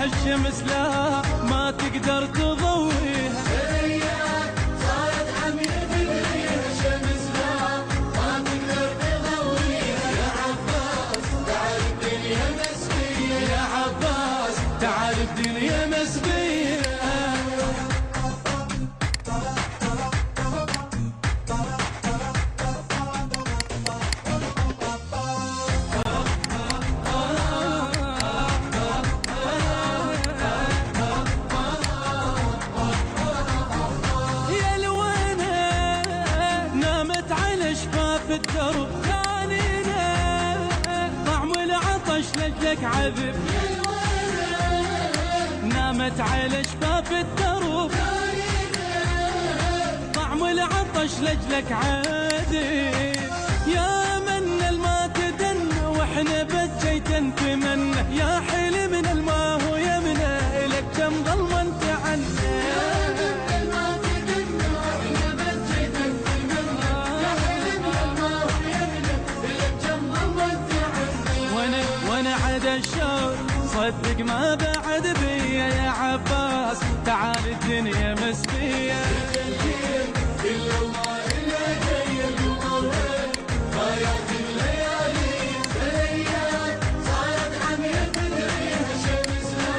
الشمس لا ما تقدر تضويها، بلياك صارت عمية تدريها الشمس لا ما تقدر تضويها. يا عباس تعال الدنيا مسبية، يا عباس تعال الدنيا مسبية. الدرب خانينا طعم العطش لجلك عذب، نامت على شفاف الدرب طعم العطش لجلك عذب. يا من الما تدن واحنا بجيت نتمنى، يا حلمنا الما هو يمنى لك كم ظلم انت عنا. وانا عدا الشوق صدق ما بعد بيا، يا عباس تعال الدنيا مسبية. كل الله إلا جاي القمر رايات الليالي، بلياك صارت عمية تدريها الشمس لا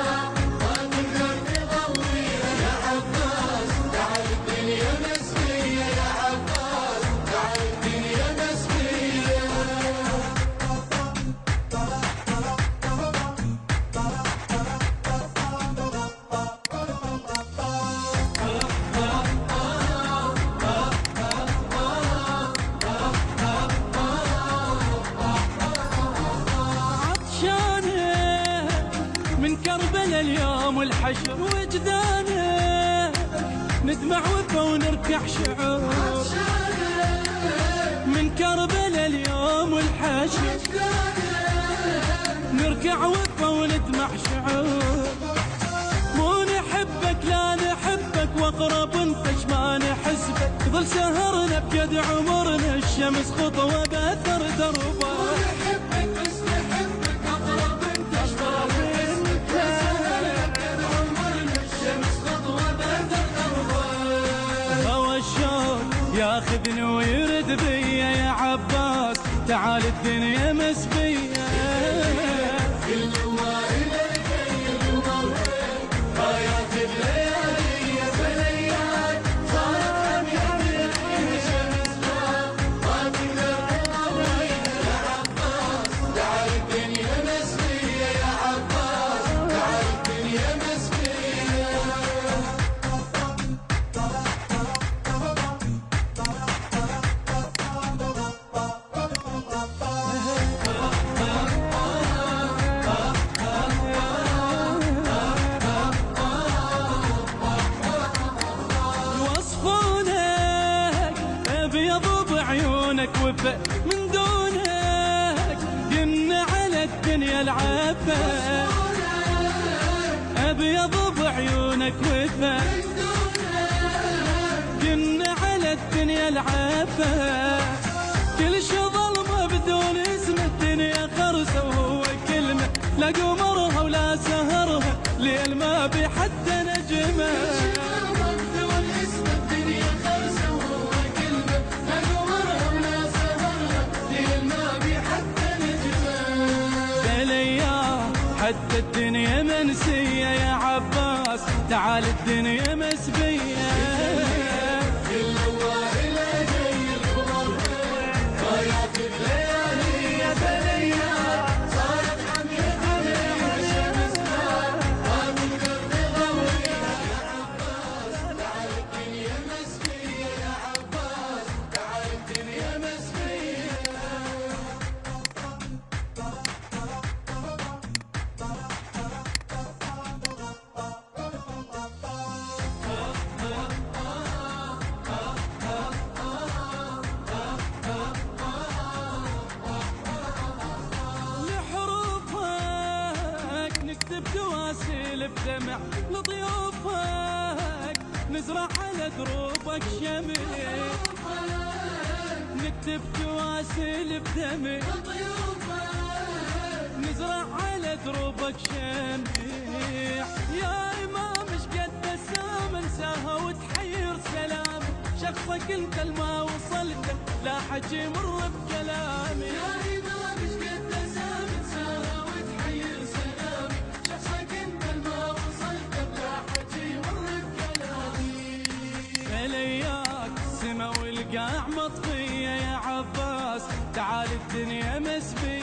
ما تقدر تضويها. يا عباس تعال الدنيا مسبية، يا عباس تعال الدنيا مسبية. من كربلاء اليوم والحشر وجدانه ندمع وفا ونركع شعور. من كربلاء اليوم والحشر نركع وفا وندمع شعور. مو نحبك لا نحبك واقرب انتش ما نحسبك، ظل سهرنا بجد عمرنا الشمس خطوة باثر دربه. نحبك بس نحبك اقرب انتش ما نحسبك، عمرنا الشمس خطوة باثر دربه. هوى الشوق ياخذني ويرد بيا، يا عباس تعال الدنيا مسبية. كل الله إلا جاي القمر رايات الليالي، بلياك صارت عمية تدريها الشمس لا ما تقدر تضويها. يا عباس تعال الدنيا مسبية، يا عباس تعال الدنيا مسبية. عيونك وفا من دونك قلنا على الدنيا العفا، ابيض بعيونك وفا قلنا على الدنيا العفا. كل شي ظلمه بدون اسم الدنيا خرسه، وهو كلمه لا قمرها ولا سهرها ليل ما بحد نجمه. حتى الدنيا منسية، يا عباس تعال الدنيا مسبية. كل الله إلا جاي القمر رايات الليالي، يا بلياك صارت عمية تدريها الشمس لا ما تقدر تضويها. يا عباس تعال الدنيا مسبية، يا عباس تعال الدنيا مسبية. بدمع لضيوفك، نزرع على دروبك شمع، نكتب تواسل بدمع نزرع على دروبك شمع. يا إمام ايش قد بسام انساها وتحير سلام، شخصك انت الما وصلت لا حد يمر بكلامي. يا إمام ايش قد بسام انساها وتحير سلامي، شخصك انت الما وصلت لا حد يمر بكلامي. ملياك السما والقاع مطفية يا عباس، تعال الدنيا مسبية